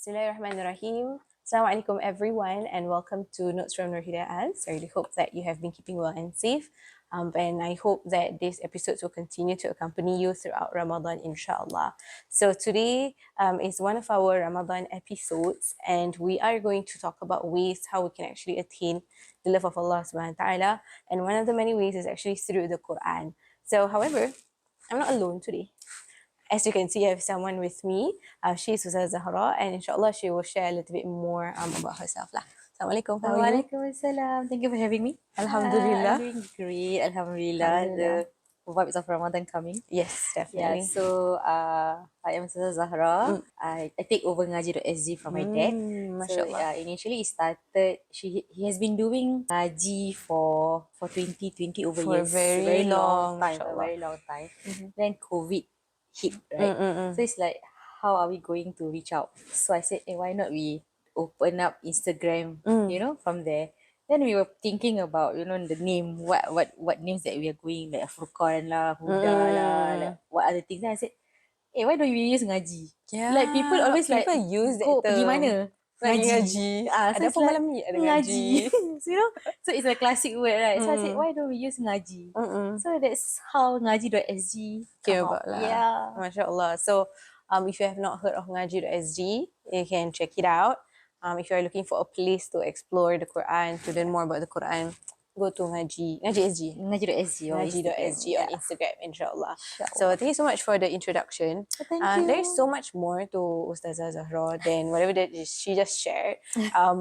Bismillahirrahmanirrahim. Assalamualaikum everyone and welcome to Notes from Nurhdyhaz. I really hope that you have been keeping well and safe. And I hope that these episodes will continue to accompany you throughout Ramadan, insyaAllah. So today is one of our Ramadan episodes, and we are going to talk about ways how we can actually attain the love of Allah subhanahu wa ta'ala. And one of the many ways is actually through the Quran. So however, I'm not alone today. As you can see, I have someone with me. She's Ustazah Az-zahroh, and insyaAllah she will share a little bit more about herself lah. Assalamualaikum. How are you? Waalaikumsalam. Thank you for having me. Alhamdulillah. I'm doing great. Alhamdulillah. The vibes of Ramadan coming. Yes, Yeah, definitely. so I am Ustazah Az-zahroh. I take over NGAJI.SG from my dad. So MashaAllah. initially it started, he has been doing NGAJI for 20 over For a years. very long, time, a mashallah. very long time. Then COVID hit, right? So it's like, how are we going to reach out? So I said, why not we open up Instagram, from there. Then we were thinking about, the name, what names that we are going, like Furqan lah, Huda lah, like what other things. Then I said, why don't we use ngaji? Yeah, Like people always people like use that go term. pergi mana? Pergi ngaji. So Ada it's apa like, malam ni? Ada ngaji. So, so it's a classic word, right? So I said, why don't we use ngaji? So that's how NGAJI.SG Came come out. about lah. Yeah. MashaAllah. So if you have not heard of NGAJI.SG, you can check it out. If you are looking for a place to explore the Quran, to learn more about the Quran, go to NGAJI.SG. NGAJI.SG on NGAJI.SG Instagram. on Instagram, insyaAllah. Inshallah. So thank you so much for the introduction. Thank you. There's so much more to Ustazah Az-zahroh than whatever that she just shared.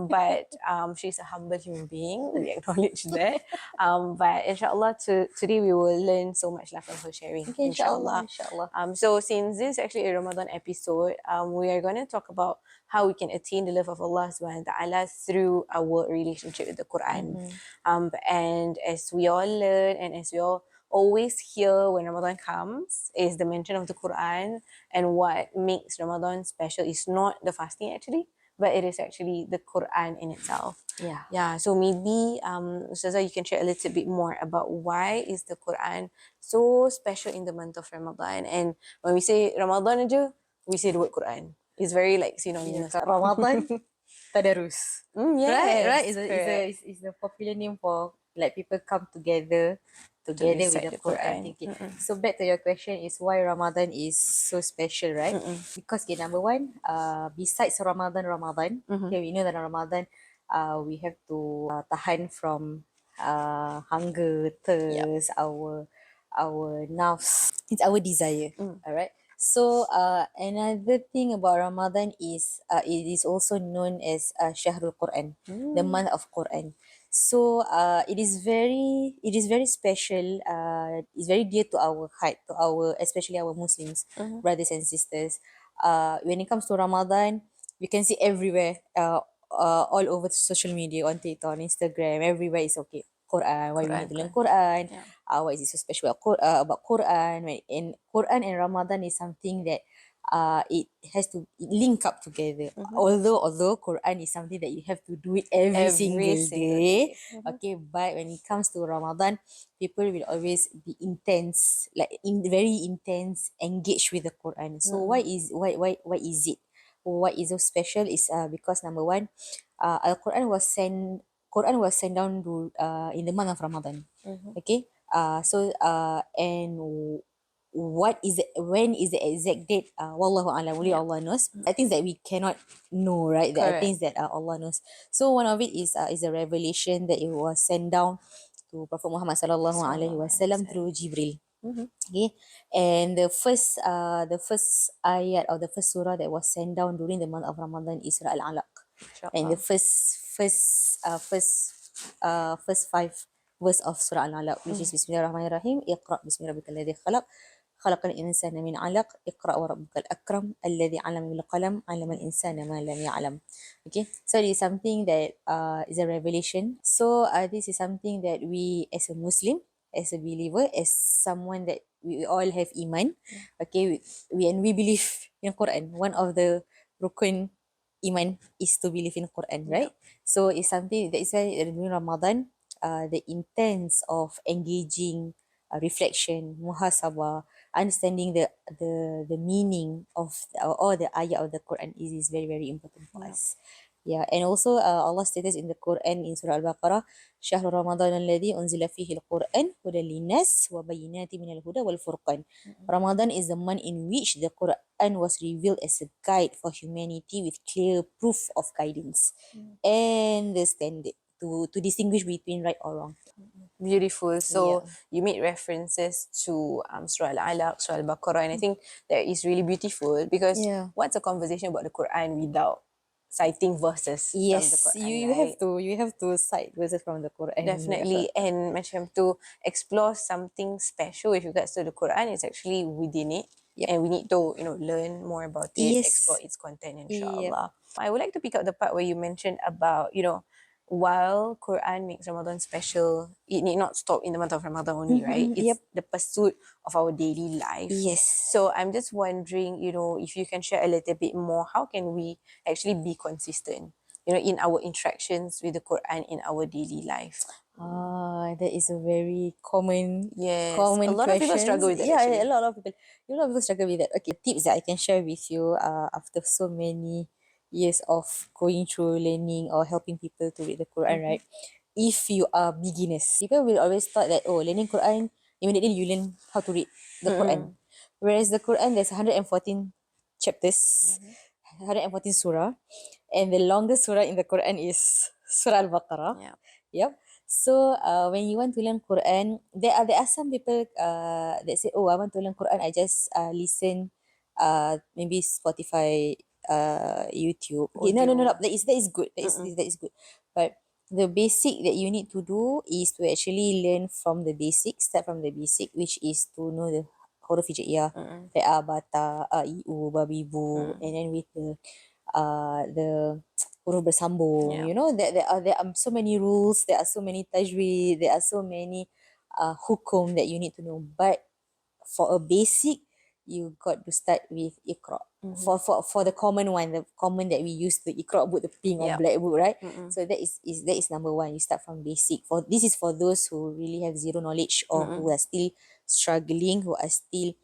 But she's a humble human being. We acknowledge that. But insyaAllah, today we will learn so much from her sharing. Okay, insyaAllah. So since this is actually a Ramadan episode, we are going to talk about how we can attain the love of Allah subhanahu wa ta'ala through our relationship with the Quran. And as we all learn and as we all always hear when Ramadan comes is the mention of the Quran, and what makes Ramadan special is not the fasting actually, but it is actually the Quran in itself. Yeah. So maybe Ustazah, you can share a little bit more about why is the Quran so special in the month of Ramadan. And when we say Ramadan aja, we say the word Quran. It's very like synonymous. Ramadan Tadarus. Yes, Right? It's the popular name for like people come together with recite the the Quran. Quran. So back to your question is why Ramadan is so special, right? Because number one, besides Ramadan, okay, we know that Ramadan we have to tahan from hunger, thirst, our nafs. It's our desire. Alright. So another thing about Ramadan is it is also known as Shahrul Quran, the month of Quran. So it is very special. It's very dear to our heart, to our, especially our Muslims brothers and sisters. When it comes to Ramadan, we can see everywhere, all over social media, on TikTok, on Instagram, everywhere is okay. Quran, why we need to learn Quran, why is it so special about Quran, right? And Quran and Ramadan is something that it has to link up together. Although Quran is something that you have to do it every single day. Okay, but when it comes to Ramadan, people will always be intense, like very intense, engaged with the Quran. So why is it? What is so special is because number one, Quran was sent down to in the month of Ramadan. Okay. And when is the exact date? Wallahu a'lam, only Allah knows. I think that we cannot know, right? There are things that Allah knows. So one of it is a revelation that it was sent down to Prophet Muhammad sallallahu alaihi wasallam through Jibril. Okay, and the first ayat or the first surah that was sent down during the month of Ramadan is Surah Al-Alaq, and the first five verse of Surah Al-Alaq, which is Bismillahirrahmanirrahim. Iqra bismi rabbikal ladzi khalaq, khalaqal insana min 'alaq, iqra wa rabbukal akram, alladzi 'allama bil qalam, 'allama al insana ma lam ya'lam. Okay, so this is something that is a revelation. So this is something that we as a Muslim, as a believer, as someone that we all have iman, okay, we believe in Quran. One of the rukun iman is to believe in Quran, right? So it's something that is why during Ramadan, the intense of engaging reflection, muhasabah, understanding the meaning of all the ayat of the Quran is very, very important for us. Yeah, and also Allah stated in the Quran in Surah Al-Baqarah, "Shahr Ramadan alladhi unzila fihi al-Quran hudan linnas wa bayyinatin minal huda wal furqan." Ramadan is the month in which the Quran was revealed as a guide for humanity with clear proof of guidance and the standard to distinguish between right or wrong. Beautiful. So Yeah. you made references to Surah Al-Alaq, Surah Al-Baqarah, and I think that is really beautiful because Yeah. what's a conversation about the Quran without citing verses from the Yes, Quran, you right? have to cite verses from the Quran. Yeah. Definitely. And macam to explore something special with regards to the Quran is actually within it. Yep. And we need to, learn more about it, explore Yes. its content, Yep. insyaAllah. I would like to pick up the part where you mentioned about, while Quran makes Ramadan special, it need not stop in the month of Ramadan only, right? It's Yep. the pursuit of our daily life. Yes. So I'm just wondering, if you can share a little bit more, how can we actually be consistent, in our interactions with the Quran in our daily life? That is a very common Yes, a common lot of people questions. struggle with that Yeah, actually. a lot of people struggle with that. Okay, tips that I can share with you after so many years of going through learning or helping people to read the Quran, right? If you are beginners, people will always thought that learning Quran immediately you learn how to read the Quran. Whereas the Quran there's 114 chapters, 114 surah, and the longest surah in the Quran is Surah Al-Baqarah. Yeah. Yep. So when you want to learn Quran, there are some people that say, "Oh, I want to learn Quran. I just listen, maybe Spotify, YouTube." Okay, no. Audio. That is good. That is good. But the basic that you need to do is to actually learn from the basic, start from the basic, which is to know the huruf hijaiyah, like bata, iu, babi, bu, and then with the huruf bersambung. Yeah. You know that there are so many rules, there are so many tajweed, there are so many hukum that you need to know. But for a basic, you got to start with Iqra. For the common one, the common that we use, the Iqra book, the pink or Yeah. black book, right? So that is number one. You start from basic. This is for those who really have zero knowledge or who are still struggling, who are still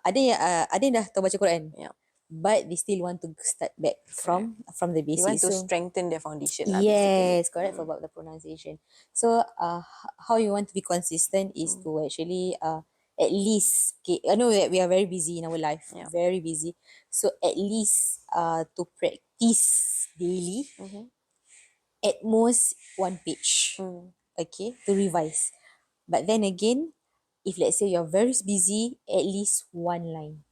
ada yang dah tahu baca Quran. Yeah. But they still want to start back from the You basic. want to So strengthen their foundation lah, basically. yes, correct for about the pronunciation. So how you want to be consistent is to actually at least, okay, I know that we are very busy in our life, Yeah. very busy. So at least to practice daily, at most one page, okay, to revise. But then again, if let's say you're very busy, at least one line,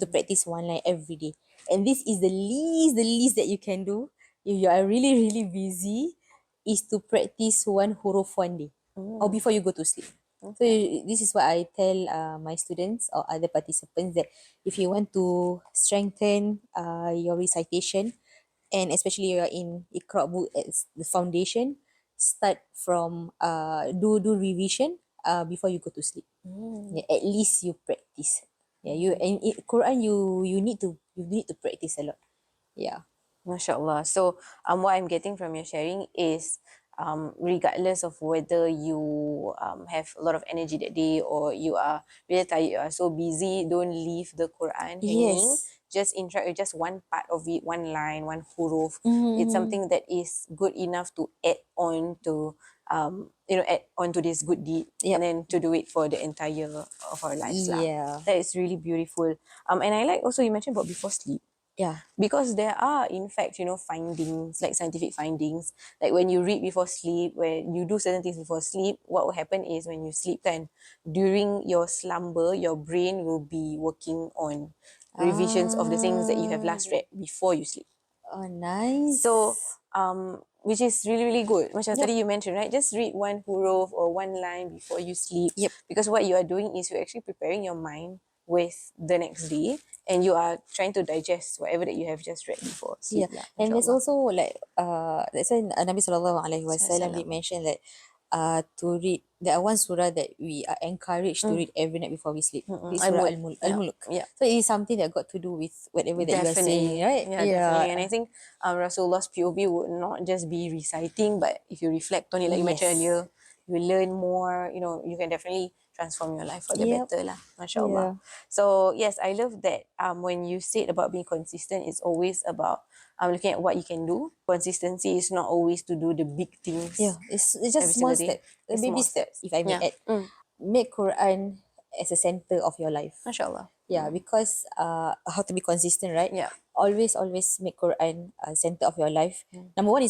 to practice one line every day. And this is the least that you can do if you are really, really busy, is to practice one huruf one day or before you go to sleep. So this is what I tell my students or other participants, that if you want to strengthen your recitation, and especially you are in Iqra book as the foundation, start from do revision before you go to sleep. Yeah, at least you practice. Yeah, Quran you need to practice a lot. Yeah. MashaAllah. So what I'm getting from your sharing is regardless of whether you have a lot of energy that day or you are really tired, you are so busy, don't leave the Quran hanging. Yes. Just interact with just one part of it, one line, one huruf. It's Mm-hmm. something that is good enough to add on to add on to this good deed, Yep. and then to do it for the entire of our lives lah. Yeah. That is really beautiful. And I like also you mentioned about before sleep. Yeah. Because there are, in fact, findings, like scientific findings, like when you read before sleep, when you do certain things before sleep, what will happen is when you sleep, then during your slumber, your brain will be working on revisions of the things that you have last read before you sleep. Oh, nice. So, which is really, really good. Macam tadi you mentioned, right? Just read one huruf or one line before you sleep. Yep. Because what you are doing is you're actually preparing your mind with the next day, and you are trying to digest whatever that you have just read before sleep. Yeah, and there's also like that's why Nabi Sallallahu Alaihi Wasallam did Sallam. mention that to read, there are one surah that we are encouraged to read every night before we sleep. It's Surah Al-Mulk. Al-Mulk. Yeah. So it is something that got to do with whatever that you are saying, Definitely. right? Yeah, definitely. And I think Rasulullah's POV would not just be reciting, but if you reflect on it, like you mentioned Yes. earlier, you will learn more. You can definitely transform your life for the Yep. better lah. MashaAllah. So yes, I love that when you said about being consistent, it's always about looking at what you can do. Consistency is not always to do the big things. Yeah, it's just every small single day. step, a It's baby small step, steps. if I may Yeah. add. Make Quran as a center of your life. MashaAllah. Yeah, because how to be consistent, right? Yeah. Always make Quran center of your life. Number one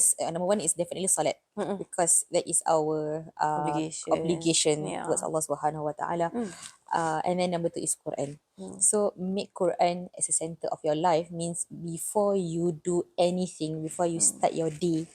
is definitely salat, because that is our obligation Yeah. towards Allah Subhanahu Wa Taala. And then number two is Quran. So make Quran as a center of your life means before you do anything, before you start your day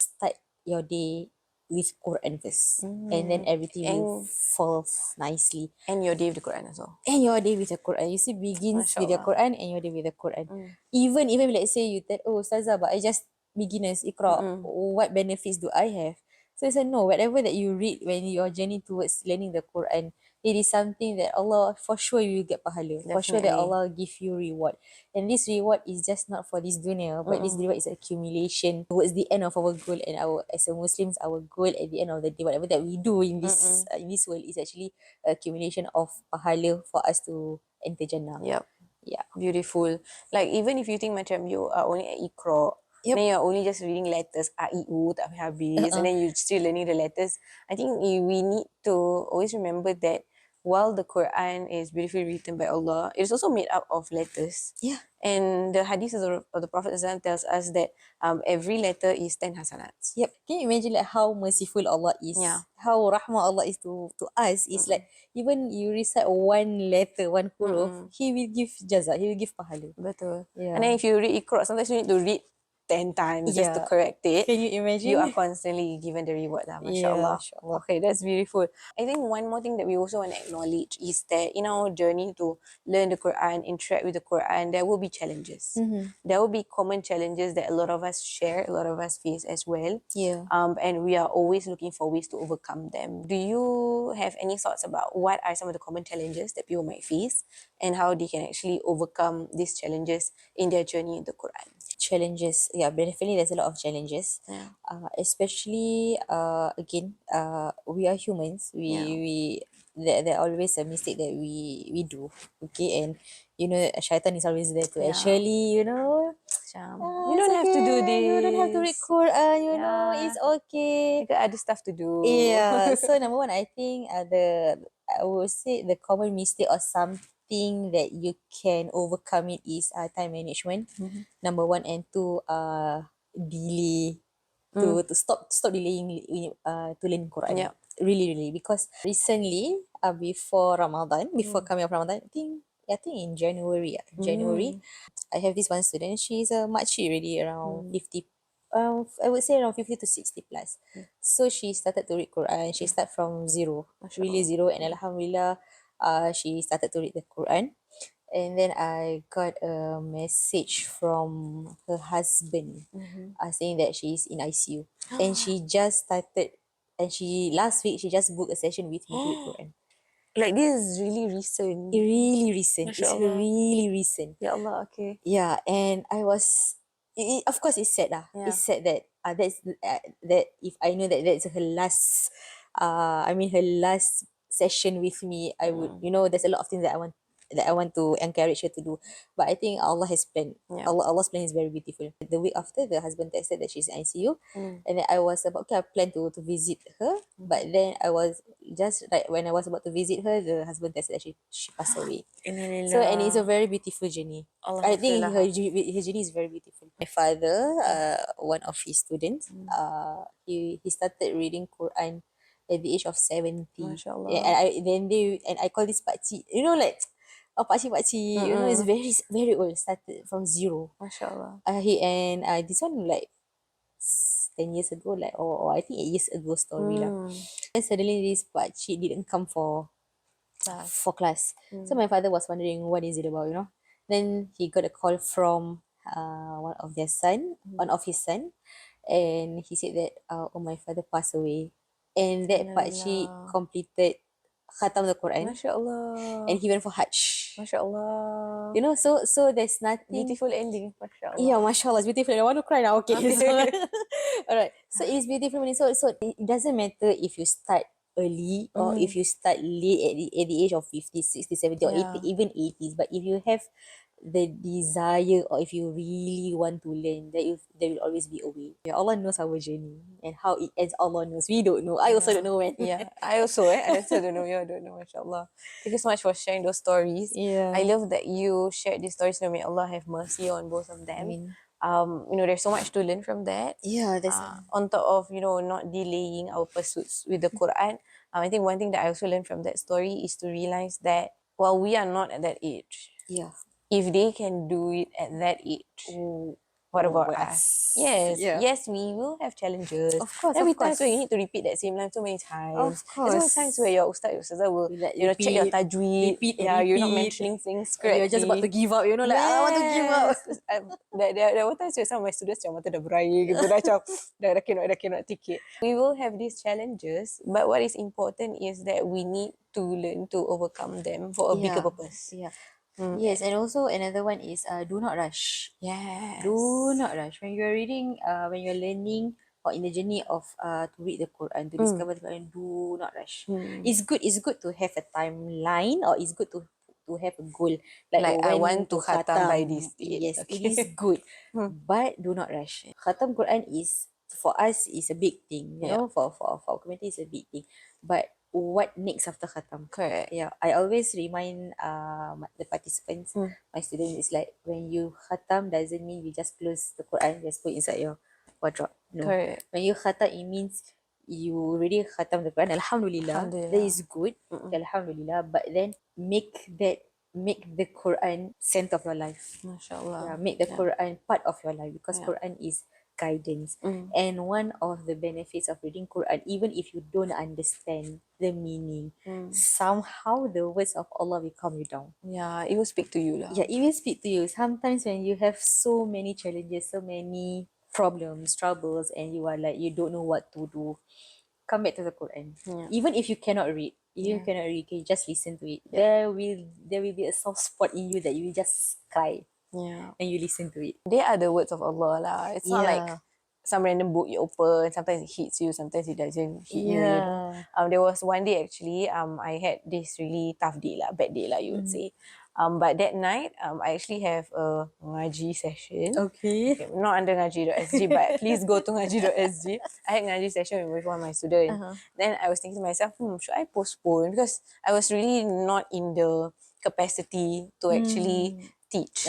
with Quran first, and then everything will fall nicely. And your day with the Quran as well. And your day with the Quran. You see, begins with the MashaAllah. Quran and your day with the Quran. Even let's say you tell, oh Ustazah, but I just beginners, Iqra, what benefits do I have? So I said, no, whatever that you read when your journey towards learning the Quran, it is something that Allah, for sure you will get pahala. For sure that Definitely. Allah give you reward. And this reward is just not for this dunya, but this reward is accumulation towards the end of our goal. And our, as a Muslims, our goal at the end of the day, whatever that we do in this world, is actually accumulation of pahala for us to enter Jannah. Yep. Yeah. Beautiful. Like even if you think macam you are only at Iqra, then you're only just reading letters, A, I, U, tak habis, and then you're still learning the letters. I think we need to always remember that while the Quran is beautifully written by Allah, it is also made up of letters. Yeah. And the hadith of the Prophet ﷺ tells us that every letter is 10 hasanats. Yep. Can you imagine like how merciful Allah is? Yeah. How rahmah Allah is to us. It's like even you recite one letter, one huruf, He will give jaza, He will give pahala. Betul. Yeah. And then if you read Iqra, sometimes you need to read 10 times just to correct it. Can you imagine? You are constantly given the reward lah, Yeah, mashallah. mashallah. Okay, that's beautiful. I think one more thing that we also want to acknowledge is that in our journey to learn the Quran, interact with the Quran, there will be challenges. There will be common challenges that a lot of us share, a lot of us face as well. Yeah. And we are always looking for ways to overcome them. Do you have any thoughts about what are some of the common challenges that people might face and how they can actually overcome these challenges in their journey in the Quran? Challenges, yeah, definitely there's a lot of challenges. Especially again, we are humans. We there are always a mistake that we do. Okay, and you know, shaitan is always there to actually, you know, you don't have to do this. You don't have to read Quran, you know, it's okay. You got other stuff to do. Yeah. So number one, I think I would say the common mistake or something that you can overcome it is time management. Number one, and two, delay to stop delaying to learn Quran. Yeah. Really, because recently, before Ramadan, before coming up Ramadan, I think in January, I have this one student. She's a makcik already, around 50. I would say around 50 to 60 plus. So she started to read Quran. She started from zero, really zero, and Alhamdulillah, she started to read the Quran. And then I got a message from her husband saying that she's in ICU. And she just started, and last week she just booked a session with me to read Quran. Like this is really recent. Really recent. It's MashaAllah. really recent. Ya Allah, okay. Yeah, and I was, of course, it's sad lah. Yeah. It's sad that that if I know that that's her last, her last session with me, I would, you know, there's a lot of things that I want to encourage her to do. But I think Allah has planned. Yeah. Allah's plan is very beautiful. The week after, the husband texted that she's in ICU, and then I was about, okay, I plan to visit her, but then I was just like, when I was about to visit her, the husband texted that she passed away. So, and it's a very beautiful journey. I think her journey is very beautiful. My father, one of his students, he started reading Quran at the age of 70. MashaAllah. And I call this pakcik, you know, like, pakcik, you know, it's very, very old, started from zero. MashaAllah. This one like 10 years ago, like, or I think 8 years ago story lah. Then suddenly this pakcik didn't come for class. So my father was wondering what is it about, you know. Then he got a call from one of his son, and he said that my father passed away, and that pakcik completed khatam the Quran, MashaAllah. and he went for Hajj. MashaAllah. You know, so there's nothing. Beautiful ending. MashaAllah. Yeah, mashallah, it's beautiful. I want to cry now. Okay. So, all right. So it's beautiful. So it doesn't matter if you start early, or if you start late at the age of 50, 60, 70, or 80, Yeah. even 80s. But if you have the desire, or if you really want to learn, there will always be a way. Yeah, Allah knows our journey, and how it ends, Allah knows. We don't know. I also don't know when. Yeah, I also don't know. You don't know, mashallah. Thank you so much for sharing those stories. Yeah. I love that you shared these stories. May Allah have mercy on both of them. mean, There's so much to learn from that. yeah, that's On top of not delaying our pursuits with the Quran. I think one thing that I also learned from that story is to realize that while we are not at that age, yeah. if they can do it at that age, Oh, what about us? us? Yes, Yeah. yes, we will have challenges. Of course, There'll of be times course. where you need to repeat that same line so many times. Of There's course. also times where your Ustazah will, You like check your repeat, tajweed. repeat and Yeah, you're not repeat. mentioning things And you're just about to correctly. give up, like, I want to give up. Yes. There were times where some of my students macam mata dah berair gitu. Dah cannot take it. We will have these challenges, but what is important is that we need to learn to overcome them for a bigger purpose. Yeah. Yes, and also another one is do not rush. Yes. Do not rush when you're reading, when you're learning, or in the journey of to read the Quran, to discover the Quran. Do not rush. It's good to have a timeline, or it's good to have a goal, Like, I when want to khatam by this date. Yes, it Okay. is good, but do not rush. Khatam Quran is, for us, is a big thing. You Yeah. know, for our community, is a big thing. But what next after khatam? Correct. Yeah, I always remind the participants, my students, is like, when you khatam doesn't mean you just close the Quran, just put inside your wardrobe. No. Correct. When you khatam, it means you already khatam the Quran. Alhamdulillah. That is good. Alhamdulillah. But then make the Quran center of your life. MashaAllah. Yeah, make the Quran part of your life, because Yeah. Quran is guidance. And one of the benefits of reading Quran, even if you don't understand the meaning, somehow the words of Allah will calm you down. Yeah, it will speak to you lah. Yeah, it will speak to you. Sometimes when you have so many challenges, so many problems, troubles, and you are like, you don't know what to do, come back to the Quran. Yeah. Even if you cannot read, you can just listen to it. There will be a soft spot in you that you will just cry Yeah. and you listen to it. They are the words of Allah lah. It's not like Yeah. some random book you open. Sometimes it hits you, sometimes it doesn't hit you. There was one day actually, I had this really tough day lah, bad day lah, you would say. But that night, I actually have a ngaji session. Okay. Not under NGAJI.SG, but please go to NGAJI.SG. I had ngaji session with one of my students. Then I was thinking to myself, should I postpone? Because I was really not in the capacity to actually teach.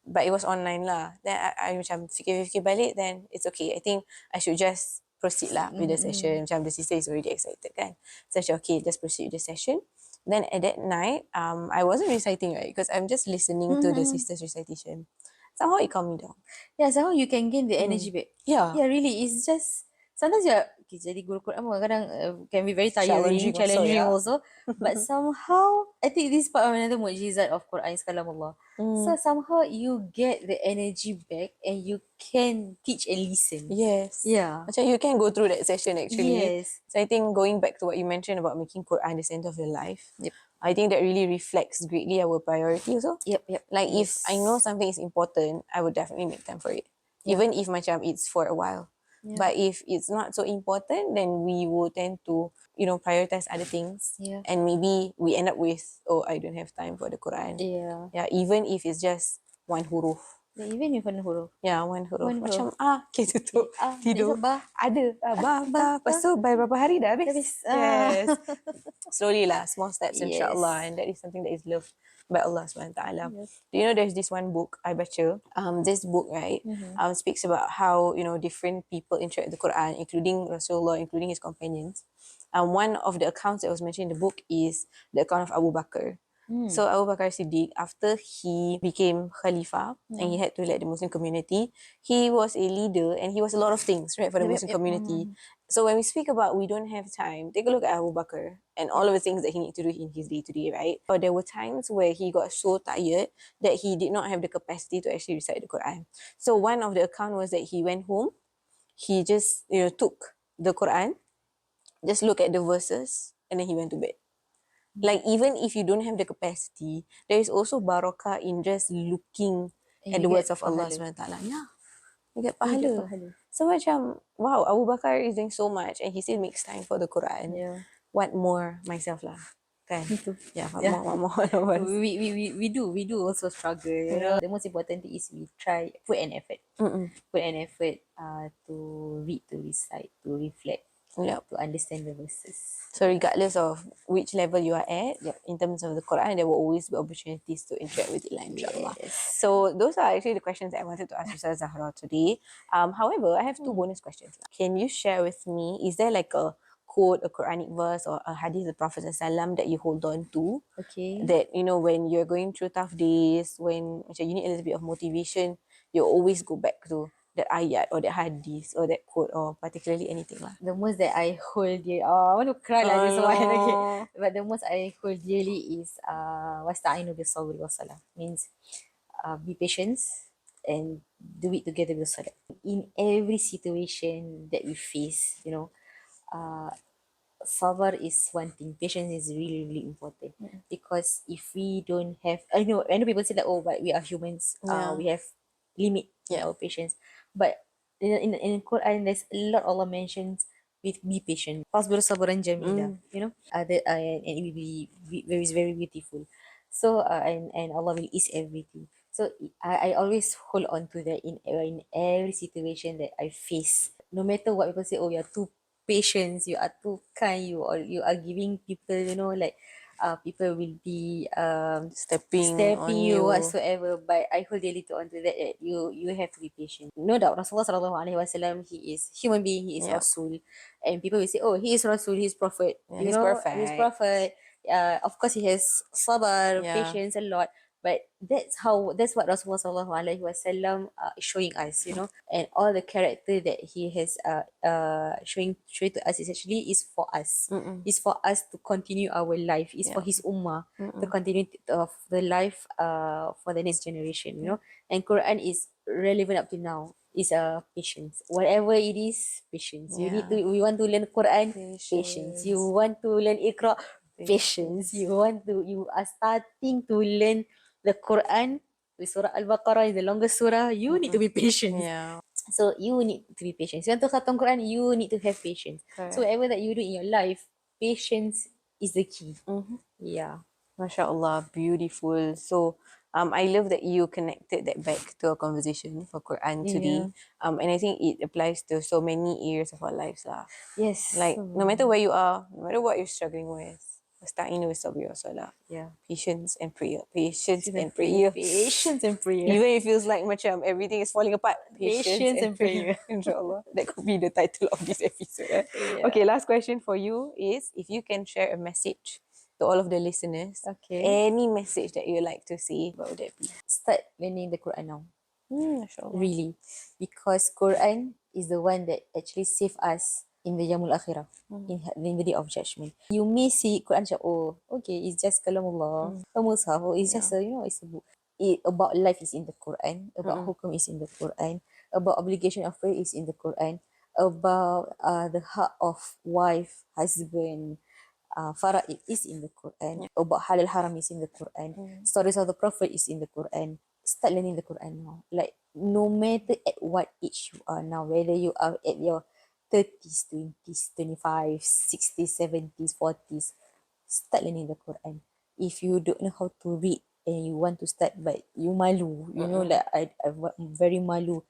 But it was online lah. Then I macam fikir balik, then it's okay. I think I should just proceed lah with the session. Macam the sister is already excited kan. So I said, okay, just proceed with the session. Then at that night, I wasn't reciting, right? Because I'm just listening to the sister's recitation. Somehow it calmed me down. Yeah, somehow you can gain the energy back. Yeah. Yeah, really. It's just, sometimes you're, jadi guru Quran kadang can be very tiring, challenging also. But somehow, I think this part of another mujizat of Quran is kalam Allah. So somehow you get the energy back and you can teach and listen. Yes. Yeah. Macam you can go through that session actually. Yes. So I think going back to what you mentioned about making Quran the center of your life, I think that really reflects greatly our priority also. Yep. Like if I know something is important, I would definitely make time for it. Even if macam it's for a while. But if it's not so important, then we will tend to, prioritize other things. And maybe we end up with, I don't have time for the Quran. Yeah, even if it's just one huruf. Yeah, even if one huruf. Yeah, one huruf. Macam kita tu Tidur. tidur. Ada. Ba. Lepas tu by berapa hari dah habis. Yes. Slowly lah, small steps insyaAllah. And that is something that is loved by Allah SWT. Do you know there's this one book I baca? This book, right, speaks about how, different people interact with the Quran, including Rasulullah, including his companions. One of the accounts that was mentioned in the book is the account of Abu Bakr. So Abu Bakr Siddiq, after he became Khalifah and he had to lead the Muslim community, he was a leader and he was a lot of things, right, for the Muslim community. So when we speak about we don't have time, take a look at Abu Bakr and all of the things that he needed to do in his day-to-day, right? But there were times where he got so tired that he did not have the capacity to actually recite the Quran. So one of the account was that he went home, he just, took the Quran, just look at the verses, and then he went to bed. Like even if you don't have the capacity, there is also barakah in just looking at the words of Allah SWT. Yeah, you get pahala. So macam, wow, Abu Bakr is doing so much and he still makes time for the Quran. want more myself lah. Kan? Me too. Yeah, Yeah. want more all of us. We do also struggle. You know, the most important thing is we try put an effort. Put an effort to read, to recite, to reflect, Yep. to understand the verses. So regardless of which level you are at, in terms of the Quran, there will always be opportunities to interact with it, insyaAllah. Yes. So those are actually the questions that I wanted to ask Ustazah Az-zahroh today. However, I have two bonus questions. Can you share with me, is there like a quote, a Quranic verse or a hadith of the Prophet ﷺ that you hold on to? Okay. That, you know, when you're going through tough days, when you need a little bit of motivation, you always go back to that ayat or that hadith or that quote or particularly anything lah. The most that I hold dear, I want to cry like this one. Okay. But the most I hold dearly is wasta'inu bis-sabri was-salah. Means be patient and do it together with salah. In every situation that we face, you know, sabar is one thing. Patience is really, really important. Because if we don't have, I know people say that, oh, but we are humans. We have limit in our patience. But in Quran, there's a lot Allah mentions with be patient. Fasbir sabran jamila. You know, and it will be very, very beautiful. So and Allah will ease everything. So I always hold on to that in every situation that I face. No matter what people say, oh, you're too patient, you are too kind, you are giving people, you know, like people will be Stepping on you you. whatsoever. But I hold dearly to onto that, that you have to be patient. No doubt, Rasulullah sallallahu alaihi wasallam, he is human being, he is Rasul, and people will say, oh, he is Rasul, he is prophet. Yeah, You he's know, perfect. he's prophet. Of course, he has sabar, patience a lot. But that's what Rasulullah sallallahu alaihi wasallam is showing us, you know, and all the character that he has showing to us is actually is for us. Is for us to continue our life. Is for his ummah to continue of the life for the next generation, you know. And Quran is relevant up to now. Is patience. Whatever it is, patience. You need to. We want to learn Quran, patience. You want to learn Iqra, patience. You are starting to learn the Quran. With Surah Al-Baqarah is the longest surah. You need to be patient. Yeah. So you need to be patient. So you want to khatam Quran, you need to have patience. Correct. So whatever that you do in your life, patience is the key. Yeah. MashaAllah, beautiful. So I love that you connected that back to a conversation for Quran today. And I think it applies to so many areas of our lives lah. Yes. Like no matter where you are, no matter what you're struggling with, wasta'inu bis-sabri was-salah. Yeah. Patience and prayer. Patience and prayer. Patience and prayer. Even if it feels like macam everything is falling apart. Patience and prayer. InsyaAllah. That could be the title of this episode. Yeah. Okay, last question for you is if you can share a message to all of the listeners. Okay. Any message that you like to say, what would that be? Start learning the Quran now. MashaAllah. Really. Because Quran is the one that actually save us in the Yamul Akhirah, in the day of judgment. You may see Quran macam, oh, okay, it's just kalamullah, a mushaf, it's just a, you know, it's a book. About life is in the Quran, about hukum is in the Quran, about obligation of prayer is in the Quran, about the hak of wife, husband, fara'id is in the Quran, about halal haram is in the Quran, stories of the Prophet is in the Quran. Start learning the Quran now. Like, no matter at what age you are now, whether you are at your 30s, 20s, 25s, 60s, 70s, 40s, start learning the Quran. If you don't know how to read and you want to start, but you malu, you know, like I'm very malu,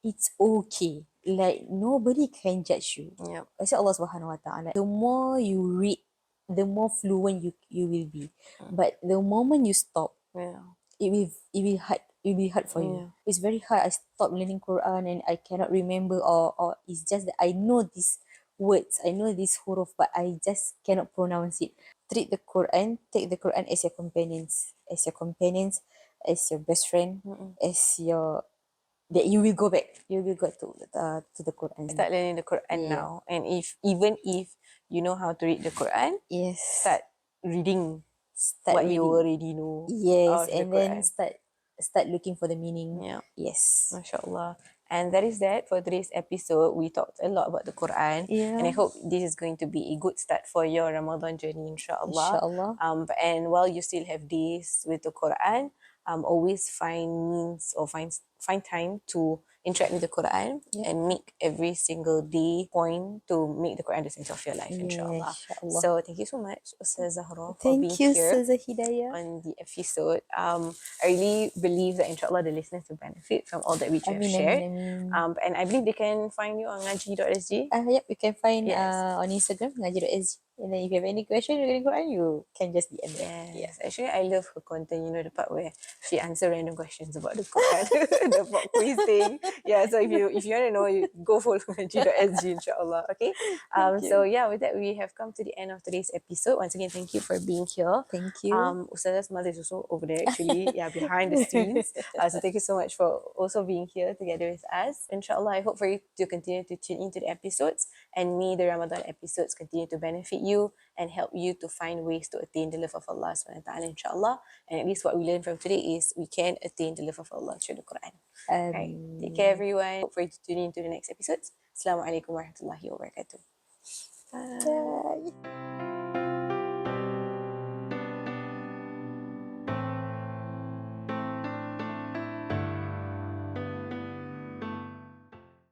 it's okay. Like, nobody can judge you. Yep. I say Allah Subhanahu Wa Ta'ala, the more you read, the more fluent you will be. But the moment you stop, it will hard. It will be hard for you. It's very hard. I stopped learning Quran and I cannot remember, or it's just that I know these words, I know these huruf, but I just cannot pronounce it. Take the Quran as your companions, as your best friend, as your, that you will go back. You will go to the Quran. Start learning the Quran now. And even if you know how to read the Quran, start reading what you already know. Yes, of the and then Quran. start looking for the meaning. Yeah. Yes. MashaAllah. And that is that for today's episode. We talked a lot about the Quran. And I hope this is going to be a good start for your Ramadan journey, insyaAllah. InsyaAllah. And while you still have days with the Quran, always find means or find time to interact with the Quran and make every single day point to make the Quran the center of your life, insyaAllah. insyaAllah. So thank you so much, Ustazah Az-zahroh, for being Thank you, here Ustazah Hidayah. on the episode. I really believe that insyaAllah the listeners will benefit from all that we have Ameen, shared. ameen, ameen. And I believe they can find you on NGAJI.SG. Yep, you can find Yes. on Instagram, NGAJI.SG. And then if you have any question regarding Quran, you can just DM them. Yes, actually, I love her content. You know, the part where she answer random questions about the Quran, the pop quiz thing. Yeah, so if you want to know, you go follow G.SG, inshallah. Okay. So yeah, with that, we have come to the end of today's episode. Once again, thank you for being here. Thank you. Ustazah's mother is also over there, actually. Yeah, behind the scenes. So thank you so much for also being here together with us. Inshallah, I hope for you to continue to tune into the episodes, and may the Ramadan episodes continue to benefit you and help you to find ways to attain the love of Allah subhanahu wa ta'ala, inshallah. And at least what we learned from today is we can attain the love of Allah through the Quran. Right. Take care, everyone. Hope for you to tune in to the next episodes. Assalamu alaikum warahmatullahi wabarakatuh. Bye. Bye.